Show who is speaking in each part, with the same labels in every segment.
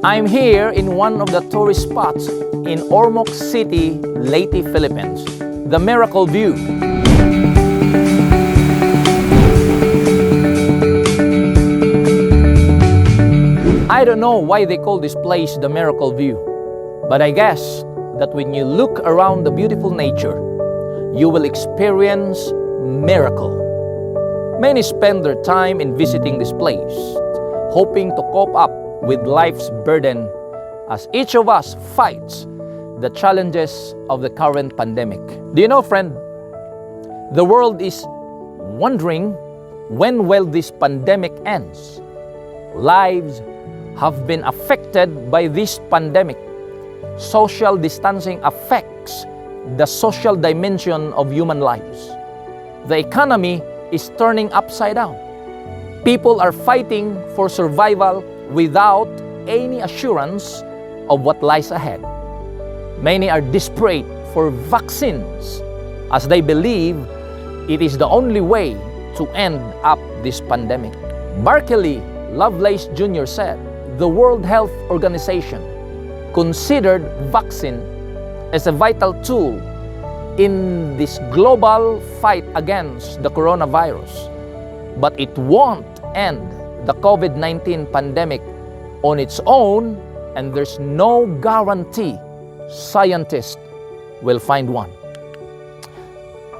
Speaker 1: I'm here in one of the tourist spots in Ormoc City, Leyte, Philippines, the Miracle View. I don't know why they call this place the Miracle View, but I guess that when you look around the beautiful nature, you will experience miracle. Many spend their time in visiting this place, hoping to cope up with life's burden as each of us fights the challenges of the current pandemic. Do you know, friend, the world is wondering when will this pandemic ends. Lives have been affected by this pandemic. Social distancing affects the social dimension of human lives. The economy is turning upside down. People are fighting for survival without any assurance of what lies ahead. Many are desperate for vaccines as they believe it is the only way to end up this pandemic. Barkley Lovelace Jr. said, the World Health Organization considered vaccine as a vital tool in this global fight against the coronavirus, but it won't end the COVID-19 pandemic on its own, and there's no guarantee scientists will find one.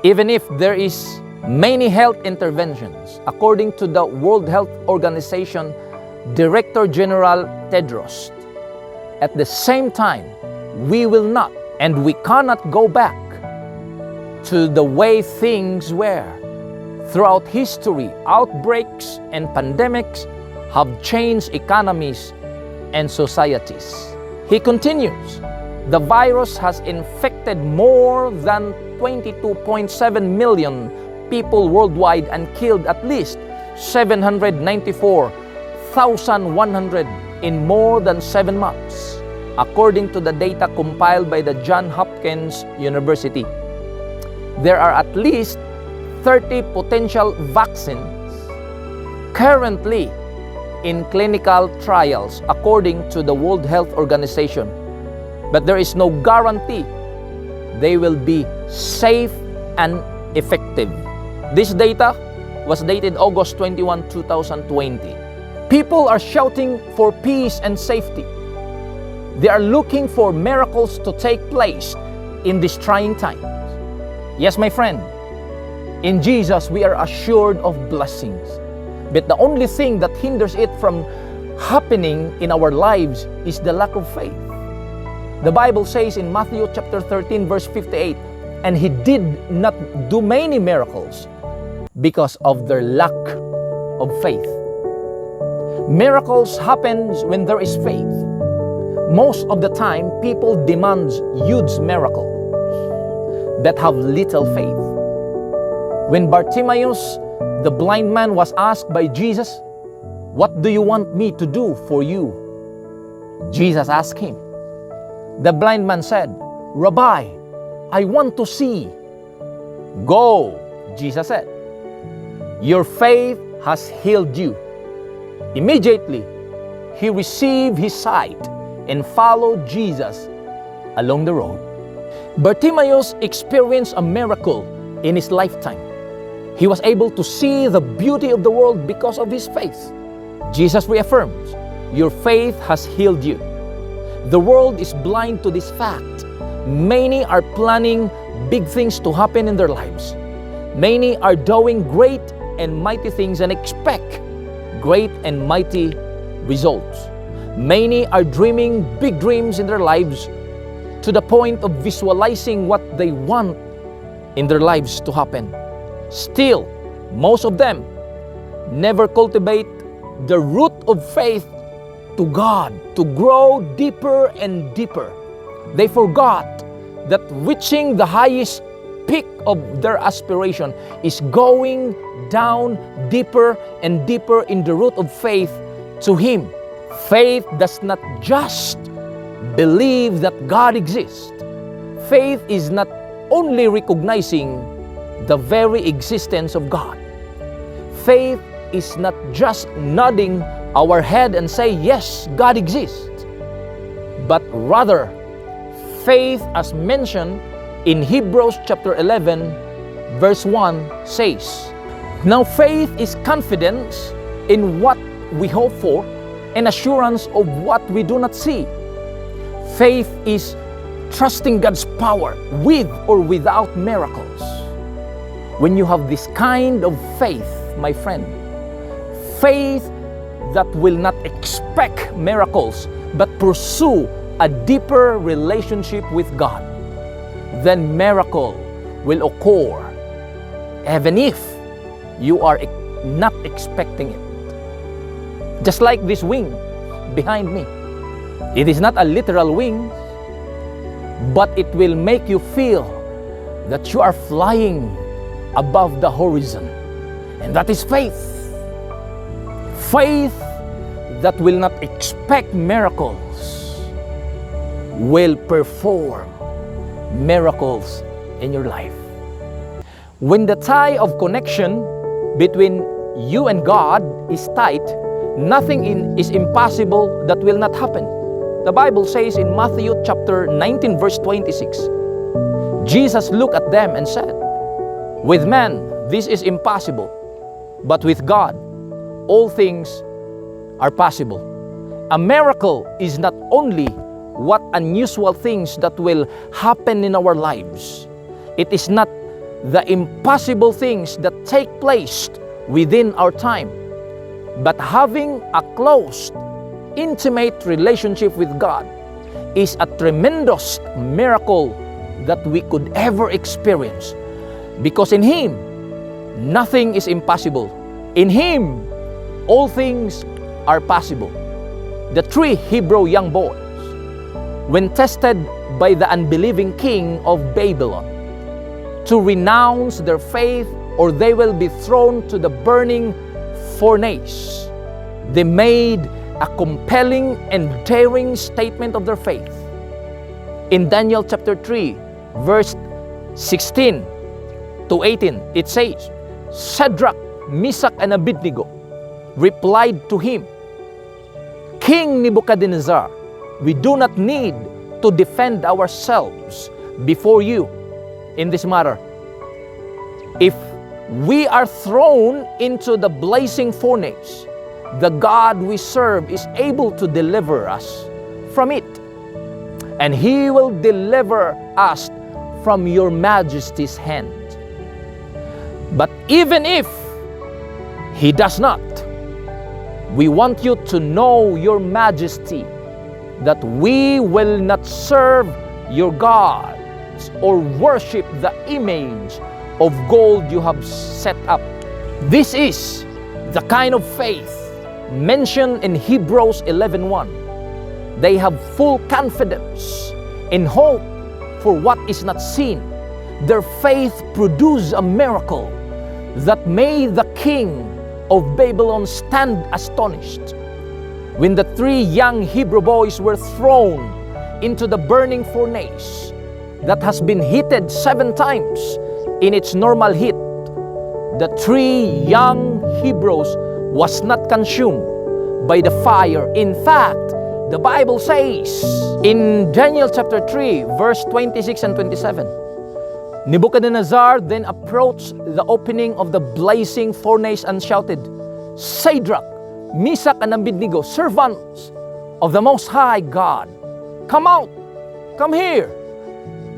Speaker 1: Even if there is many health interventions, according to the World Health Organization Director General Tedros, at the same time, we will not and we cannot go back to the way things were. Throughout history, outbreaks and pandemics have changed economies and societies. He continues, the virus has infected more than 22.7 million people worldwide and killed at least 794,100 in more than 7 months, according to the data compiled by the Johns Hopkins University. There are at least 30 potential vaccines currently in clinical trials, according to the World Health Organization. But there is no guarantee they will be safe and effective. This data was dated August 21, 2020. People are shouting for peace and safety. They are looking for miracles to take place in these trying times. Yes, my friend, in Jesus we are assured of blessings. But the only thing that hinders it from happening in our lives is the lack of faith. The Bible says in Matthew chapter 13, verse 58, and he did not do many miracles because of their lack of faith. Miracles happens when there is faith. Most of the time, people demand huge miracles that have little faith. When Bartimaeus, the blind man, was asked by Jesus, "What do you want me to do for you?" Jesus asked him. The blind man said, "Rabbi, I want to see." "Go," Jesus said. "Your faith has healed you." Immediately, he received his sight and followed Jesus along the road. Bartimaeus experienced a miracle in his lifetime. He was able to see the beauty of the world because of his faith. Jesus reaffirms, "Your faith has healed you." The world is blind to this fact. Many are planning big things to happen in their lives. Many are doing great and mighty things and expect great and mighty results. Many are dreaming big dreams in their lives to the point of visualizing what they want in their lives to happen. Still, most of them never cultivate the root of faith to God to grow deeper and deeper. They forgot that reaching the highest peak of their aspiration is going down deeper and deeper in the root of faith to Him. Faith does not just believe that God exists. Faith is not only recognizing the very existence of God. Faith is not just nodding our head and say, yes, God exists. but rather faith as mentioned in Hebrews chapter 11 verse 1 says, "Now faith is confidence in what we hope for and assurance of what we do not see." Faith is trusting God's power with or without miracles. When you have this kind of faith, my friend, faith that will not expect miracles but pursue a deeper relationship with God, then miracle will occur even if you are not expecting it. Just like this wing behind me. It is not a literal wing, but it will make you feel that you are flying above the horizon. And that is faith. Faith that will not expect miracles will perform miracles in your life. When the tie of connection between you and God is tight, nothing is impossible that will not happen. The Bible says in Matthew chapter 19 verse 26, Jesus looked at them and said, "With man this is impossible, but with God all things are possible." A miracle is not only what unusual things that will happen in our lives. It is not the impossible things that take place within our time, but having a close, intimate relationship with God is a tremendous miracle that we could ever experience. Because in Him, nothing is impossible. In Him, all things are possible. The three Hebrew young boys, when tested by the unbelieving king of Babylon to renounce their faith or they will be thrown to the burning furnace, they made a compelling and daring statement of their faith. In Daniel chapter 3, verse 16 to 18, it says, Shadrach, Meshach, and Abednego replied to him, "King Nebuchadnezzar, we do not need to defend ourselves before you in this matter. If we are thrown into the blazing furnace, the God we serve is able to deliver us from it, and He will deliver us from your majesty's hand. But even if He does not, we want you to know, your majesty, that we will not serve your gods or worship the image of gold you have set up." This is the kind of faith mentioned in Hebrews 11:1. They have full confidence in hope for what is not seen. Their faith produced a miracle that made the king of Babylon stand astonished. When the three young Hebrew boys were thrown into the burning furnace that has been heated 7 times in its normal heat, the three young Hebrews was not consumed by the fire. In fact, the Bible says in Daniel chapter 3, verse 26 and 27, Nebuchadnezzar then approached the opening of the blazing furnace and shouted, "Shadrach, Meshach, and Abednego, servants of the Most High God, come out, come here."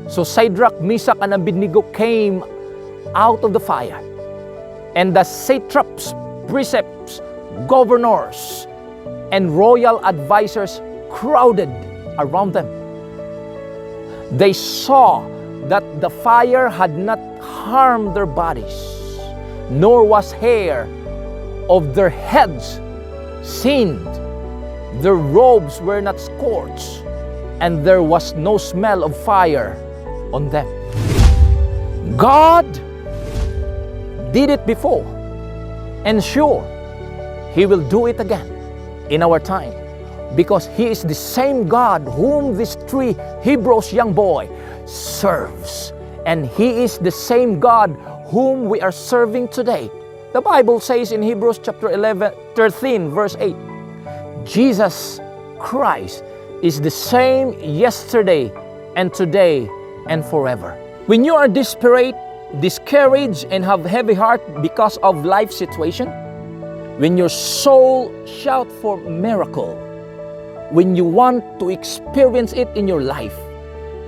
Speaker 1: So Shadrach, Meshach, and Abednego came out of the fire, and the satraps, precepts, governors, and royal advisors crowded around them. They saw that the fire had not harmed their bodies, nor was hair of their heads singed. Their robes were not scorched, and there was no smell of fire on them. God did it before, and sure, He will do it again in our time, because He is the same God whom these three Hebrews young boy serves, and He is the same God whom we are serving today. The Bible says in Hebrews chapter 13 verse 8, Jesus Christ is the same yesterday and today and forever. When you are desperate, discouraged, and have heavy heart because of life situation, when your soul shout for miracle, when you want to experience it in your life,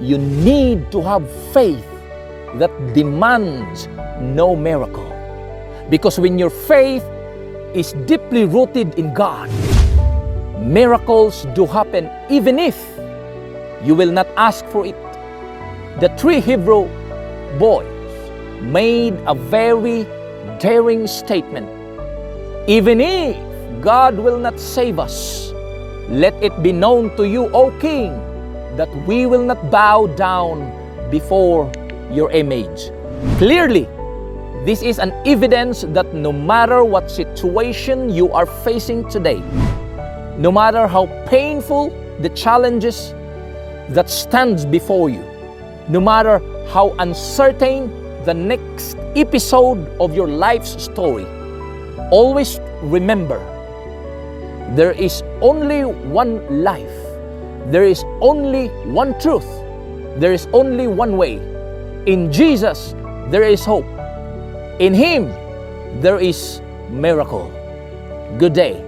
Speaker 1: you need to have faith that demands no miracle. Because when your faith is deeply rooted in God, miracles do happen even if you will not ask for it. The 3 Hebrew boys made a very daring statement. Even if God will not save us, let it be known to you, O King, that we will not bow down before your image. Clearly, this is an evidence that no matter what situation you are facing today, no matter how painful the challenges that stands before you, no matter how uncertain the next episode of your life's story, always remember, there is only one life, there is only one truth, there is only one way. In Jesus, there is hope. In Him, there is miracle. Good day.